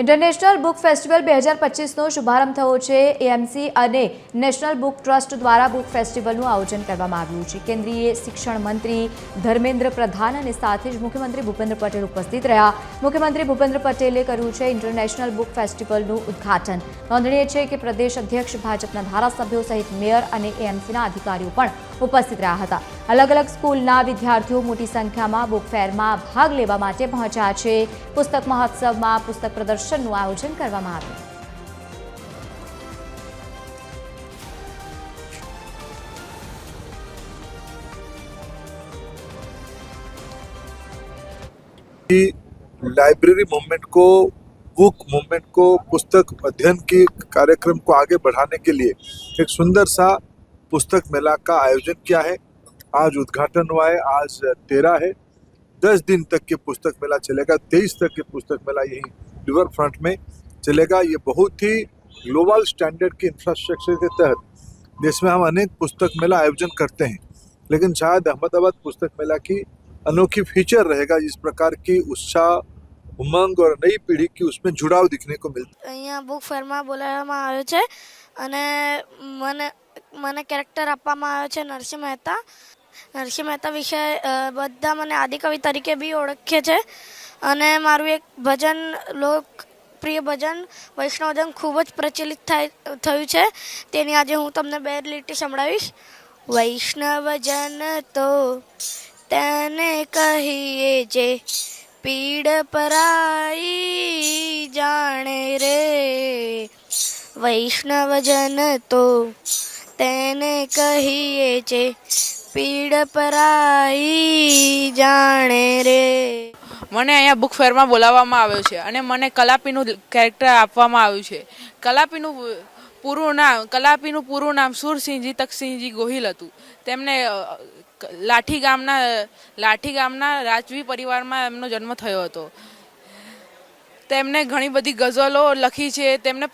International book festival 2025નો શુભારંભ થયો છે। એએમસી અને નેશનલ બુક ટ્રસ્ટ દ્વારા બુક ફેસ્ટિવલનું આયોજન કરવામાં આવ્યું છે। કેન્દ્રીય શિક્ષણ મંત્રી ધર્મેન્દ્ર પ્રધાન અને સાથે જ મુખ્યમંત્રી ભૂપેન્દ્ર પટેલ ઉપસ્થિત રહ્યા। મુખ્યમંત્રી ભૂપેન્દ્ર પટેલે કર્યું છે ઇન્ટરનેશનલ બુક ફેસ્ટિવલનું ઉદ્ઘાટન। નોંધનીય છે કે પ્રદેશ અધ્યક્ષ ભાજપના ધારાસભ્યો સહિત મેયર અને એએમસીના અધિકારીઓ પણ ઉપસ્થિત રહ્યા હતા। અલગ અલગ સ્કૂલના વિદ્યાર્થીઓ મોટી સંખ્યામાં બુક ફેરમાં ભાગ લેવા માટે પહોંચ્યા છે। પુસ્તક મહોત્સવમાં પુસ્તક પ્રદર્શનનું આયોજન કરવામાં આવ્યું। लाइब्रेरी मूवमेंट को, बुक मूवमेंट को, पुस्तक अध्ययन के कार्यक्रम को आगे बढ़ाने के लिए एक सुंदर सा पुस्तक मेला का आयोजन किया है। आज उद्घाटन हुआ है। आज 13 है, 10 दिन तक के पुस्तक मेला चलेगा। 23 तक के पुस्तक मेला यही रिवर फ्रंट में चलेगा। ये बहुत ही ग्लोबल स्टैंडर्ड के इंफ्रास्ट्रक्चर के तहत देश में हम अनेक पुस्तक मेला आयोजन करते हैं, लेकिन शायद अहमदाबाद पुस्तक मेला की अनोखी फीचर रहेगा। इस प्रकार की उत्साह, उमंग और नई पीढ़ी की उसमें जुड़ाव दिखने को मिलता है। અહીંયા બુક ફેરમાં બોલાવવામાં આવ્યો છે અને મને કેરેક્ટર આપવામાં આવ્યો છે નરસિંહ મહેતા। નરસિંહ મહેતા વિશે બધા મને આદિકવિ તરીકે બી ઓળખે છે અને મારું એક ભજન લોકપ્રિય ભજન વૈષ્ણવજન ખૂબ જ પ્રચલિત થયું છે। તેની આજે હું તમને બે લીટી સંભળાવીશ। વૈષ્ણવજન તો તેને કહીએ જે પીડ પરાઈ જાણે રે। વૈષ્ણવજન તો તેને કહીએ જે પીડ પરાઈ જાણે રે। મને અહીંયા બુક ફેરમાં બોલાવવામાં આવ્યો છે અને મને કલાપીનું કેરેક્ટર આપવામાં આવ્યું છે। કલાપીનું પૂરું નામ સુરસિંહજી તકસિંહજી ગોહિલ હતું। તેમને લાઠી ગામના રાજવી પરિવારમાં એમનો જન્મ થયો હતો। તેમને ઘણી બધી ગઝલો લખી છે, તેમને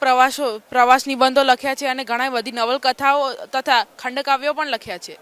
પ્રવાસ નિબંધો લખ્યા છે અને ઘણા બધી નવલકથાઓ તથા ખંડકાવ્યો પણ લખ્યા છે।